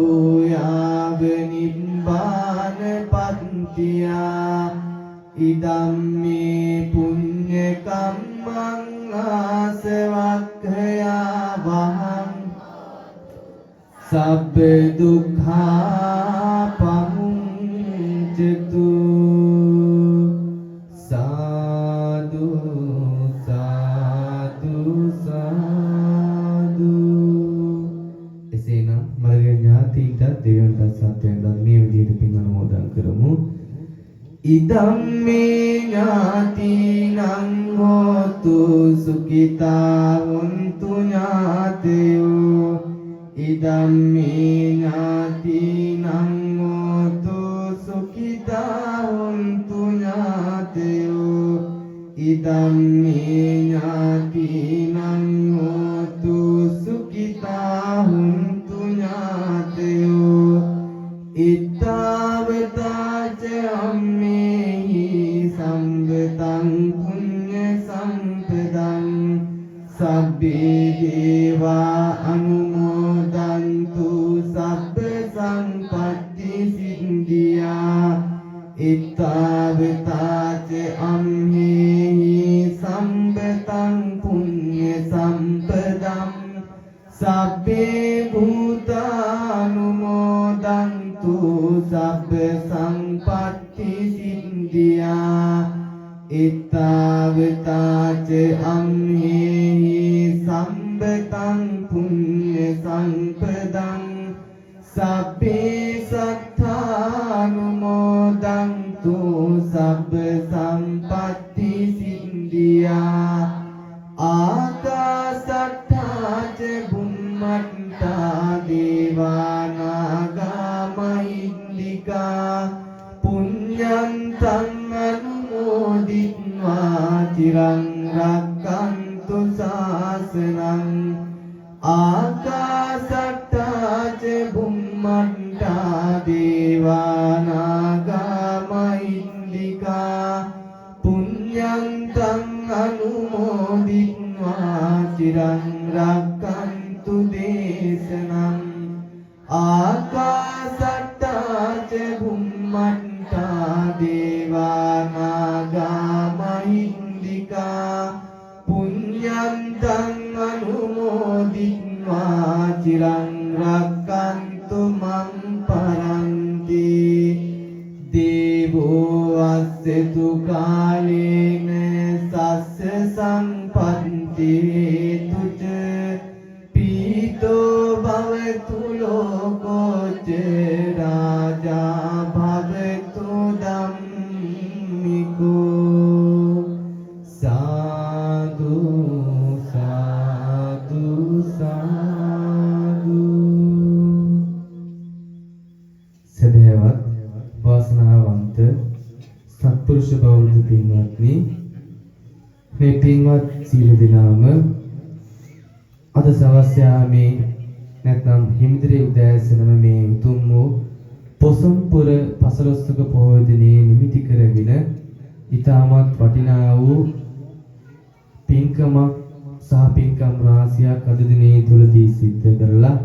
යාව නිබ්බාන පත්තියා ඉදම්මේ පුඤ්ඤ කම්මං ආසවක්ඛයා වහං සබ්බ දුක්ඛා පමුඤ්චතු සාදු සාදු සාදු. එසේනම් මළගිය ඥාතීන්ට දෙවියන්ට සත්‍යයන්ට මේ විදිහට පින් අනුමෝදන් කරමු. ඉදම්මේ ඥාතිනං හෝතු සුඛිතා හොන්තු ඥාතයෝ ඉදම්මේ ඥාතිනං හෝතු සුඛිතා හොන්තු ඥාතයෝ ඉදම්මේ ඥාතිනං හෝතු සුඛිතා හොන්තු ඥාතයෝ ඉත්තාවතාච අම්මේහි සම්බතං පුඤ්ඤ සම්පදං සබ්බේ දේවා අනුමෝදන්තු සබ්බ සංපත්ති සිද්ධියා ඉත්තාවතාච අම්මේහි සම්බතං පුඤ්ඤ සම්පදං සබ්බේ භූතානුමෝදන්තු සබ්බ සංපත්ති සිද්ධියා ඉත්තාවතාච අම්මේහි සම්බතං පුඤ්ඤ සම්පදං සබ්බේ සත්තානුමෝදන්තු සබ්බ සංපත්ති සිද්ධියා ආකාසට්ඨාච බුම්මට්ඨා දේවානාගා මහින්దికා පුඤ්ඤන්තං අනුමෝදිත්වා චිරං රක්ඛන්තු ශාසනං ආකාසට්ඨාච බුම්මට්ඨා දේවානාගා මහින්దికා පුඤ්ඤන්තං අනුමෝදිත්වා චිරං රක්ඛන්තු දේශනං ආකාසට්ඨාච බුම්මට්ඨා දේවානාගා මහින්దికා පුඤ්ඤන්තං අනුමෝදිත්වා චිරං රක්ඛන්තු මං පරන්ති දේවෝ අස්සතු කාලේන සස්ස සම්පන්ති තුච පීතෝ භවතු ලෝකෝච රාජා භවතු ධම්මිකෝ සාදු සාදු සාදු. සත්පුරුෂ බෞද්ධ පින්වත්නි, මේ පින්වත් සියලු දෙනාම අද සවස් යාමේ නැත්නම් හිමිදිරි උදෑසනම මේ උතුම් වූ පොසොන්පුර පසළොස්වක පොහොය දිනේ නිමිති කරගෙන ඊටමත් වටිනා වූ පින්කමක් සහ පින්කම් රාශියක් අද දිනේ තුලදී සිද්ධ කරලා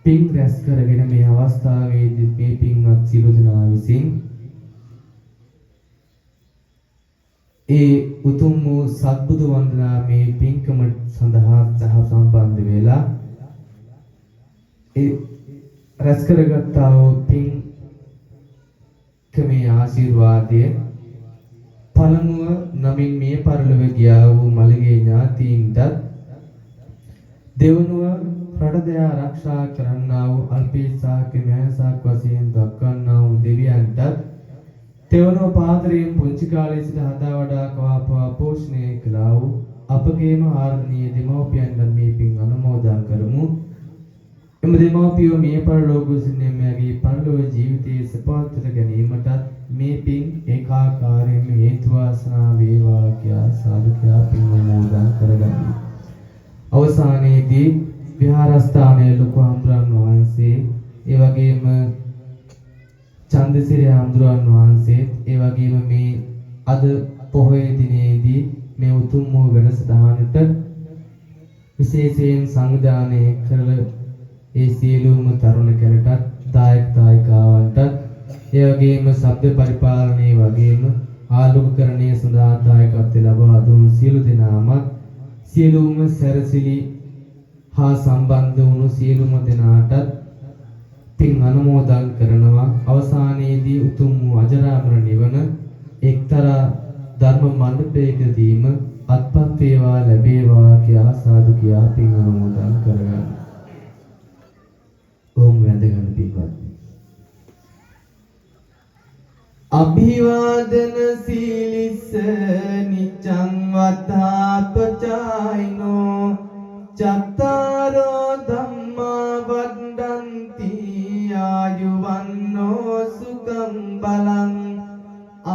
පින් රැස් කරගෙන මේ අවස්ථාවේදී මේ පින්වත් සියලු දෙනා විසින් ඒ උතුම් වූ සත්බුදු වන්දනාමේ පින්කම සඳහා සම්බන්ධ වෙලා ඒ රැස් කරගත්තා වූ පින්කමේ ආශිර්වාදය පළමුව නමින් මිය පරලොව ගියා වූ මළගේ ඥාතීන්ටත් දෙවනුව රටදයා ආරක්ෂා කරන්නා වූ අල්පේසාක මහසාක් වශයෙන් දක්වන්නා වූ දෙවියන්ටත් තෙවනුව පාදරයෙන් පුංචි කාලයේ සිට හදා වඩා කවාපවා පෝෂණය කළා වූ අපගේම ආර්ණීය දෙමව්පියන්ට මේ පින් අනුමෝදන් කරමු. එම දෙමව්පියෝ මිය පරලොව සිටින්නේගේ පරලොව ජීවිතයේ සපවත් කර ගැනීමටත් මේ පින් ඒකාකාරයෙන්ම හේතු වාසනා වේවා කියා සාදුකියා පින් අනුමෝදන් කරගන්න. අවසානයේදී විහාරස්ථානයේ ලොකු හඳුරන් වහන්සේ ඒ වගේම චන්දසිරි හඳුරන් වහන්සේ ඒ වගේම මේ අද පොහොය දිනේදී මේ උතුම් වූ වැඩසටහනට විශේෂයෙන් සංවිධානය කළ ඒ සියලුම තරුණ කැලටත් දායක දායිකාවන්ටත් ඒ වගේම ශබ්ද පරිපාලනයේ වගේම ආලෝකකරණය සඳහා දායකත්වය ලබා දුන් සියලු දෙනාමත් සියලුම සැරසිලි හා සම්බන්ධ වුණු සියලුම දෙනාටත් පින් අනුමෝදන් කරනවා. අවසානයේදී උතුම් වූ අජරාමර නිවන එක්තරා ධර්ම මණ්ඩපයකදීම අත්පත් වේවා ලැබේවා කියා සාදු කියා පින් අනුමෝදන් කරගන්න. ඕම් වැඳගන්න පින්වත්නි. අභිවාදන සීලිස නිච්ඡං වද්ධාපචායිනෝ චත්තාරෝ ධම්මා වඩ්ඩන්ති ආයුවන්නෝ සුඛං බලං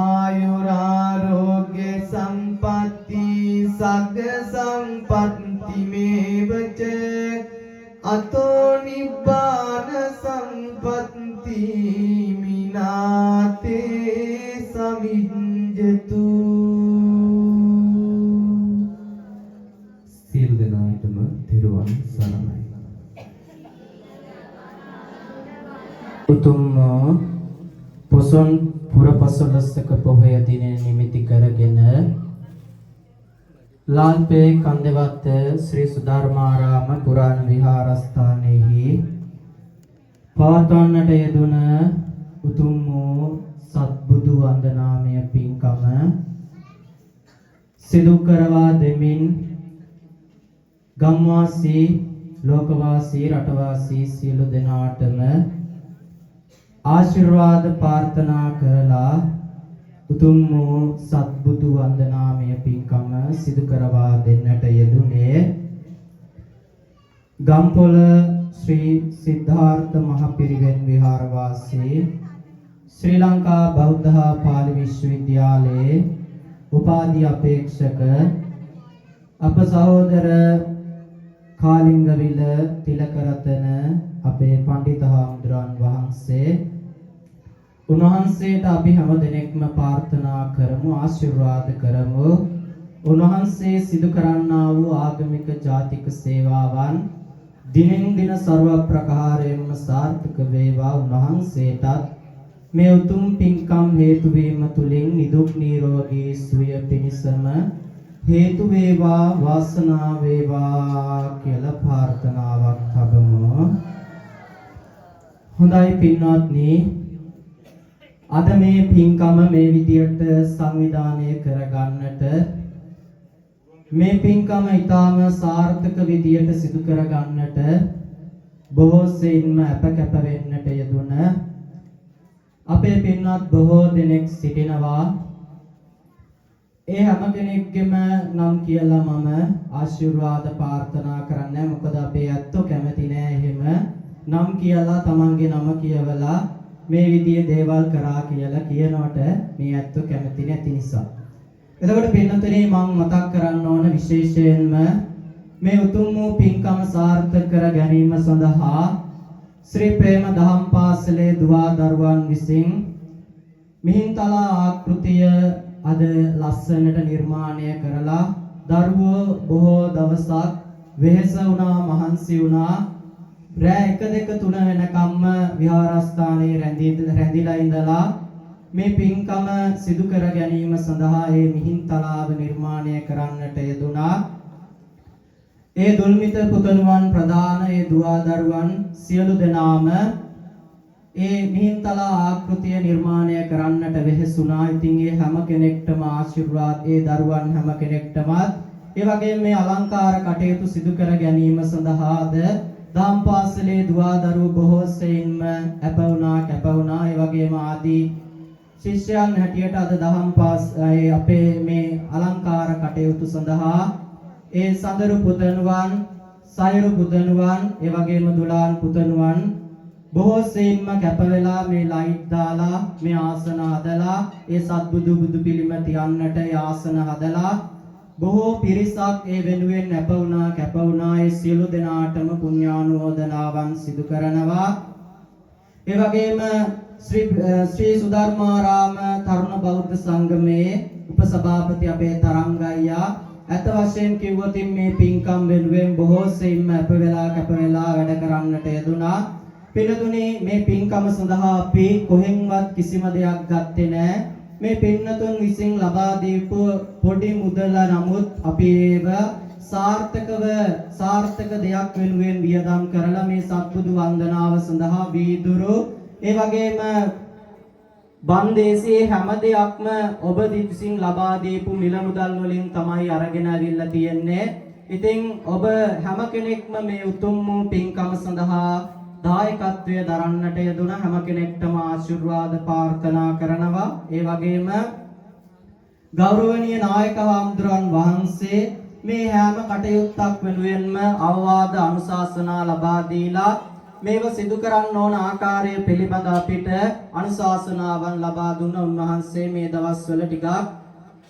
ආයුරාරෝග්‍ය සම්පatti සග්ග සම්පatti මේවච අතෝ නිබ්බාන සම්පatti මිනාතේ සමිඤ්ජතු. සියලු දෙනාටම තෙරුවන් සරණයි. උතුම් පොසොන් පුරපසළොස්වක පොහොය දිනය නිමිති කරගෙන ලාල්පේ කන්දවත්ත ශ්‍රී සුධර්මාරාම පුරාණ විහාරස්ථානයෙහි පවත්වන්නට යෙදුන උතුම් වූ සත්බුදු වන්දනාමය පින්කම සිදු කරවා දෙමින් ගම්වාසී ලෝකවාසී රටවාසී සියලු දෙනාටම ආශිර්වාද ප්‍රාර්ථනා කරලා උතුම් වූ සත්බුදු වන්දනාමය පින්කම සිදු කරවා දෙන්නට යෙදුනේ ගම්පොළ ශ්‍රී සිද්ධාර්ථ මහපිරිවෙන් විහාරවාසී ශ්‍රී ලංකා බෞද්ධ පාලි විශ්වවිද්‍යාලයේ උපාධි අපේක්ෂක අප සහෝදර කාලිංගවිල තිලකරතන අපේ පඬිත හාමුදුරන් වහන්සේ උන්වහන්සේට අපි හැම දිනෙකම ප්‍රාර්ථනා කරමු ආශිර්වාද කරමු. උන්වහන්සේ සිදු කරන්නා වූ ආගමික ජාතික සේවාවන් දිනෙන් දින ਸਰව ප්‍රකාරයෙන්ම සාර්ථක වේවා. උන්වහන්සේටත් මේ උතුම් පින්කම් හේතු වීම තුලින් නිදුක් නිරෝගී සුවය පිණිසම හේතු වේවා වාසනාව වේවා කියලා ප්‍රාර්ථනාවක් තබමු. හොඳයි පින්වත්නි, අද මේ පින්කම මේ විදියට සංවිධානය කරගන්නට මේ පින්කම ඊටාම සාර්ථක විදියට සිදු කරගන්නට බොහෝ සෙයින්ම අපකැප වෙන්නට යෙදුන අපේ පින්වත් බොහෝ දෙනෙක් සිටිනවා. ඒ හැම කෙනෙක්ගේම නම් කියලා මම ආශිර්වාද ප්‍රාර්ථනා කරන්නේ. මොකද අපේ ඇත්තෝ කැමති නෑ එහෙම නම් කියලා තමන්ගේ නම කියවලා මේ විදිහේ දේවල් කරා කියලා කියනවට මේ ඇත්තෝ කැමති නැති නිසා. එතකොට පින්නතුනේ මම මතක් කරන්න ඕන විශේෂයෙන්ම මේ උතුම් වූ පින්කම සාර්ථක කර ගැනීම සඳහා ශ්‍රී ප්‍රේම දහම් පාසලේ දුවා දරුවන් විසින් මිහින්තලා ආකෘතිය අද ලස්සනට නිර්මාණය කරලා දරුවෝ බොහෝ දවසක් වෙහෙස වුණා මහන්සි වුණා රෑ 1 2 3 වෙනකම්ම විහාරස්ථානයේ රැඳිලා ඉඳලා මේ පින්කම සිදු කර ගැනීම සඳහා මේ මිහින්තලාව නිර්මාණය කරන්නට යෙදුණා. ඒ දුල්මිත පුතණුවන් ප්‍රදාන ඒ දුවා දරුවන් සියලු දෙනාම ඒ මිහින්තලා ආකෘතිය නිර්මාණය කරන්නට වෙහෙසුණා. ඉතින් ඒ හැම කෙනෙක්ටම ආශිර්වාද ඒ දරුවන් හැම කෙනෙක්ටමත් ඒ වගේම මේ අලංකාර කටයුතු සිදු කර ගැනීම සඳහාද දහම් පාසලේ දුවා දරුවෝ බොහෝ සෙයින්ම අප වුණා කැප වුණා. ඒ වගේම ආදී ශිෂ්‍යයන් හැටියට අද දහම් අපේ මේ අලංකාර කටයුතු සඳහා ඒ සඳරු පුතණුවන්, සයරු පුතණුවන්, ඒ වගේම දුලාන් පුතණුවන් බොහෝ සෙයින්ම කැප වෙලා මේ ලයිට් දාලා මේ ආසන හදලා ඒ සත්බුදු බුදු පිළිම තියන්නට ඒ ආසන හදලා බොහෝ පිරිසක් ඒ වෙනුවෙන් අප වුණා කැප වුණා. ඒ සියලු දෙනාටම පුණ්‍යානුමෝදනාවන් සිදු කරනවා. ඒ වගේම ශ්‍රී සුධර්මාරාම තරුණ බෞද්ධ සංගමයේ උපසභාපති අපේ තරංග අයියා අත වශයෙන් කිව්වොත් මේ පින්කම් වෙනුවෙන් බොහෝ සෙයින්ම අප වෙලා කැප වෙලා වැඩ කරන්නට යෙදුණා. පින්නතුනි මේ පින්කම සඳහා අපි කොහෙන්වත් කිසිම දෙයක් ගත්තේ නැහැ. මේ පින්නතුන් විසින් ලබා දීපු පොඩි මුදල නමුත් අපි ඒව සාර්ථක දෙයක් වෙනුවෙන් වියදම් කරලා මේ සත්බුදු වන්දනාව සඳහා වීදුරු ඒ වගේම බන්දේසියේ හැම දෙයක්ම ඔබ විසින් ලබා දීපු මිල මුදල් වලින් තමයි අරගෙන අවිල්ලා තියෙන්නේ. ඉතින් ඔබ හැම කෙනෙක්ම මේ උතුම් වූ පින්කම සඳහා දායකත්වය දරන්නට යෙදුණ හැම කෙනෙක්ටම ආශිර්වාද ප්‍රාර්ථනා කරනවා. ඒ වගේම ගෞරවනීය නායක හාමුදුරන් වහන්සේ මේ හැම කටයුත්තක් වෙනුවෙන්ම අවවාද අනුශාසනා ලබා දීලා මේව සිදු කරන්න ඕන ආකාරය පිළිබඳ අපිට අනුශාසනාවන් ලබා දුන්න උන්වහන්සේ මේ දවස්වල ටිකක්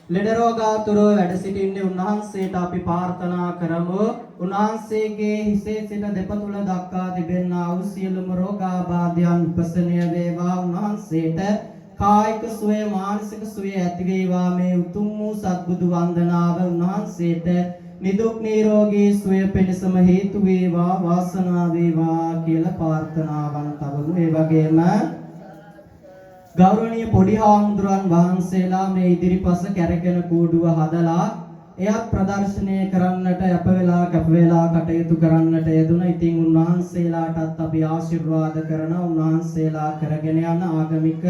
ලෙඩ රෝගාතුරව වැඩ සිටින්නේ. උන්වහන්සේට අපි ප්‍රාර්ථනා කරමු උන්වහන්සේගේ හිසේ සිට දෙපතුල දක්වා තිබෙනා වූ සියලුම රෝගාබාධයන් උපසනය වේවා. උන්වහන්සේට කායික සුවය මානසික සුවය ඇති වේවා. මේ උතුම් වූ සත්බුදු වන්දනාව උන්වහන්සේට නිදුක් නිරෝගී සුවය පිණිසම හේතු වේවා වාසනාව වේවා කියලා ප්‍රාර්ථනාවන් තබමු. ඒ වගේම ගෞරවනීය පොඩි හාමුදුරන් වහන්සේලා මේ ඉදිරිපස කැරකෙන කූඩුව හදලා එයත් ප්‍රදර්ශනය කරන්නට අප වෙලා කැප වෙලා කටයුතු කරන්නට යෙදුණා. ඉතින් උන්වහන්සේලාටත් අපි ආශිර්වාද කරනවා. උන්වහන්සේලා කරගෙන යන ආගමික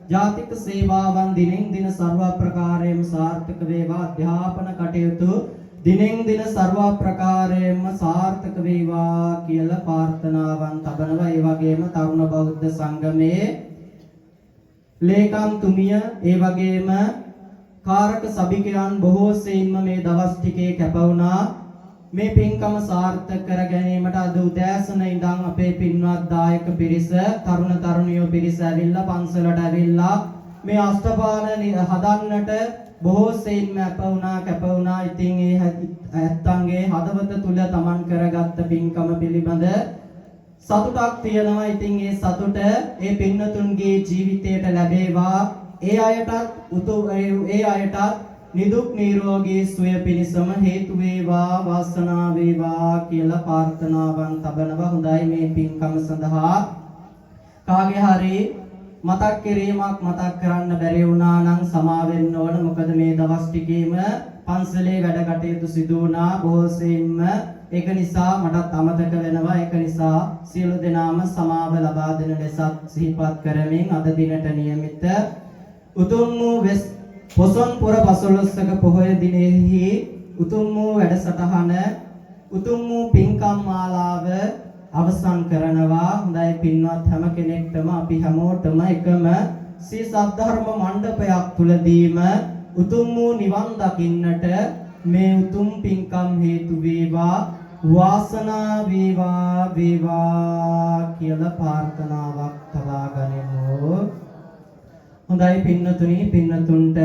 ජාතික සේවාවන් දිනෙන් දින ਸਰව ප්‍රකාරයෙන්ම සාර්ථක වේවා. අධ්‍යාපන කටයුතු දිනෙන් දින ਸਰව ප්‍රකාරයෙන්ම සාර්ථක වේවා කියලා ප්‍රාර්ථනාවන් තබනවා. ඒ වගේම තරුණ බෞද්ධ සංගමයේ ලේකම් තුමිය ඒ වගේම කාරක සභිකයන් බොහෝ සෙයින්ම මේ දවස් ටිකේ කැප වුණා. මේ පින්කම සාර්ථක කර ගැනීමට අද උදෑසන ඉඳන් අපේ පින්වත් දායක පිරිස තරුණ තරුණියෝ පිරිස ඇවිල්ලා පන්සලට ඇවිල්ලා මේ අෂ්ටපාන හදන්නට බොහෝ සෙයින්ම අප වුණා කැප වුණා. ඉතින් ඒ ඇත්තන්ගේ හදවත තුල තමන් කරගත්ත පින්කම පිළිබඳ සතුටක් තියෙනවා. ඉතින් ඒ සතුට ඒ පින්නතුන්ගේ ජීවිතයට ලැබේවා. ඒ අයටත් නිදුක් නිරෝගී සුවය පිණිසම හේතු වේවා වාසනාව වේවා කියලා ප්‍රාර්ථනාවන් තබනවා. හොඳයි මේ පින්කම සඳහා කාගේ හරි මතක් කිරීමක් මතක් කරන්න බැරි වුණා නම් සමා වෙන්න ඕන. මොකද මේ දවස් ටිකේම පන්සලේ වැඩ කටයුතු සිදු වුණා බොහෝ සෙයින්ම. ඒක නිසා මටත් අමතක වෙනවා. ඒක නිසා සියලු දෙනාම සමාව ලබා දෙන ලෙසත් සිහිපත් කරමින් අද දිනට නියමිත උතුම් වූ පොසොන් පුර 15ක පොහොය දිනෙහි උතුම් වූ වැඩසටහන උතුම් වූ පින්කම් මාලාව අවසන් කරනවා. හොඳයි පින්වත් හැම කෙනෙක්ටම අපි හැමෝටම එකම සී සද්ධර්ම මණ්ඩපයක් තුලදීම උතුම් වූ නිවන් දකින්නට මේ උතුම් පින්කම් හේතු වේවා. වාසනා වේවා වේවා කියලා ප්‍රාර්ථනාවක් තබා ගනිමු. හොඳයි පින්නතුනි, පින්නතුන්ට